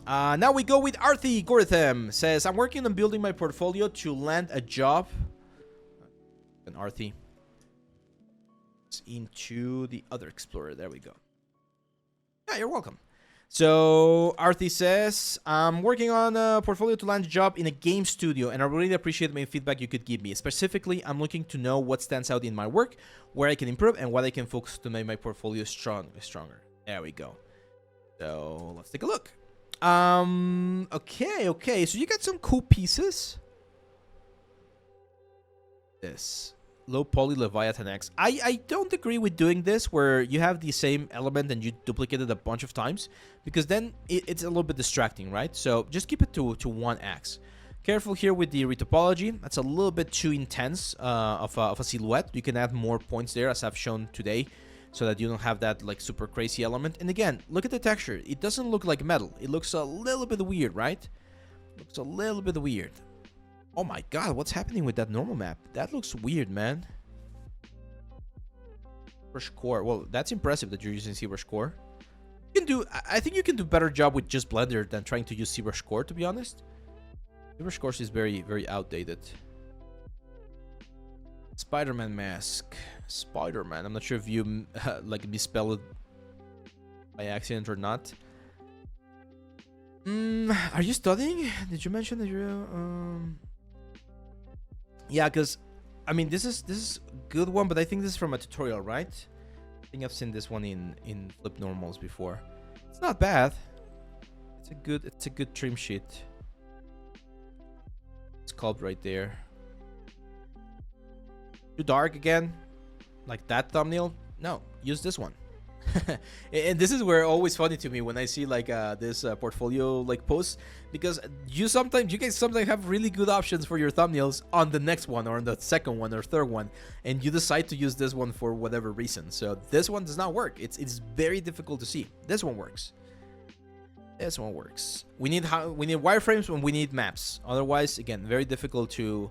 Now we go with ArtiGorithm. Says, I'm working on building my portfolio to land a job. And Arthi. Into the other explorer. There we go. Yeah, you're welcome. So Arthi says, I'm working on a portfolio to land a job in a game studio, and I really appreciate any feedback you could give me. Specifically, I'm looking to know what stands out in my work, where I can improve, and what I can focus to make my portfolio stronger. There we go. So let's take a look. Okay. So you got some cool pieces. This low poly Leviathan X. I don't agree with doing this where you have the same element and you duplicate it a bunch of times, because then it's a little bit distracting, right? So just keep it to 1x. Careful here with the retopology. That's a little bit too intense of a silhouette. You can add more points there, as I've shown today, so that you don't have that like super crazy element. And again, look at the texture. It doesn't look like metal. It looks a little bit weird, right? Looks a little bit weird. Oh my god, what's happening with that normal map? That looks weird, man. ZBrush Core. Well, that's impressive that you're using ZBrush Core. You can do, I think you can do a better job with just Blender than trying to use ZBrush Core, to be honest. ZBrush Core is very outdated. Spider-Man mask. Spider-Man. I'm not sure if you like misspelled it by accident or not. Are you studying? Did you mention that you're yeah, because I mean this is a good one, but I think this is from a tutorial, right? I think I've seen this one in Flip Normals before. It's not bad. It's a good trim sheet. It's sculpt right there. Too dark again? Like that thumbnail? No, use this one. And this is where it's always funny to me when I see like this portfolio like posts, because you guys sometimes have really good options for your thumbnails on the next one or on the second one or third one, and you decide to use this one for whatever reason. So this one does not work. It's very difficult to see. This one works. This one works. We need wireframes when we need maps. Otherwise, again, very difficult to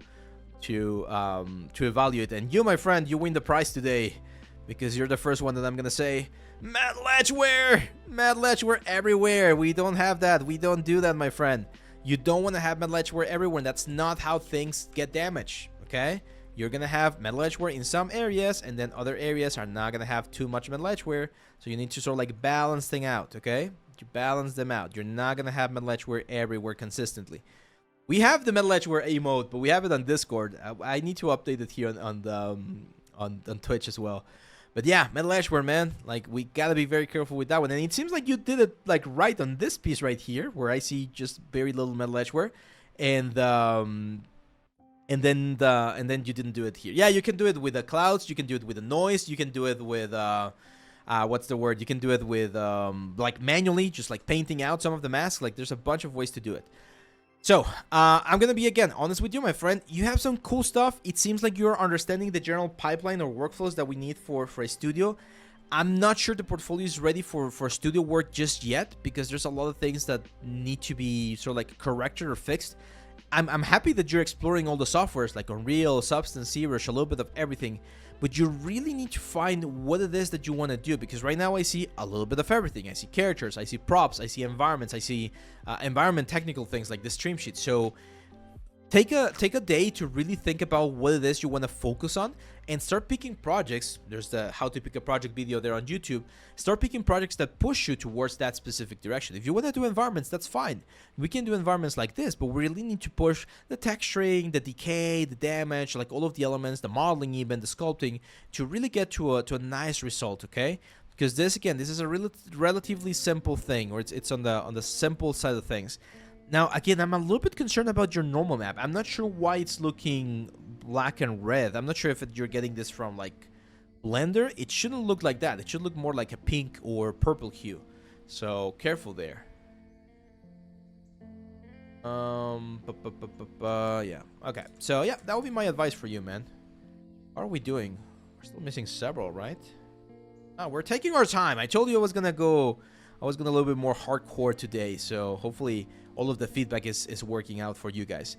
evaluate. And you, my friend, you win the prize today, because you're the first one that I'm gonna say, Matte Ledgeware everywhere. We don't have that. We don't do that, my friend. You don't want to have Matte Ledgeware everywhere. That's not how things get damaged, okay? You're gonna have Matte Ledgeware in some areas, and then other areas are not gonna have too much Matte Ledgeware. So you need to sort of like balance things out, okay? You balance them out. You're not gonna have Matte Ledgeware everywhere consistently. We have the Matte Ledgeware emote, but we have it on Discord. I need to update it here on Twitch as well. But yeah, Matte Ledgeware, man, like we gotta be very careful with that one. And it seems like you did it like right on this piece right here, where I see just very little Matte Ledgeware, and then you didn't do it here. Yeah, you can do it with the clouds, you can do it with the noise, you can do it with what's the word? You can do it with like manually, just like painting out some of the masks. Like there's a bunch of ways to do it. So, I'm going to be, again, honest with you, my friend. You have some cool stuff. It seems like you're understanding the general pipeline or workflows that we need for a studio. I'm not sure the portfolio is ready for studio work just yet, because there's a lot of things that need to be sort of like corrected or fixed. I'm happy that you're exploring all the softwares like Unreal, Substance, ZBrush, a little bit of everything. But you really need to find what it is that you want to do, because right now I see a little bit of everything. I see characters, I see props, I see environments, I see environment technical things like the stream sheet. So take a day to really think about what it is you want to focus on, and start picking projects. There's the how to pick a project video there on YouTube. Start picking projects that push you towards that specific direction. If you want to do environments, that's fine. We can do environments like this, but we really need to push the texturing, the decay, the damage, like all of the elements, the modeling, even the sculpting, to really get to a nice result, okay? Because this, again, this is a relatively simple thing, or it's on the simple side of things. Now, again, I'm a little bit concerned about your normal map. I'm not sure why it's looking black and red. I'm not sure if you're getting this from, like, Blender. It shouldn't look like that. It should look more like a pink or purple hue. So, careful there. Yeah. Okay. So, yeah, that would be my advice for you, man. How are we doing? We're still missing several, right? Oh, we're taking our time. I told you I was gonna go a little bit more hardcore today, so hopefully all of the feedback is working out for you guys.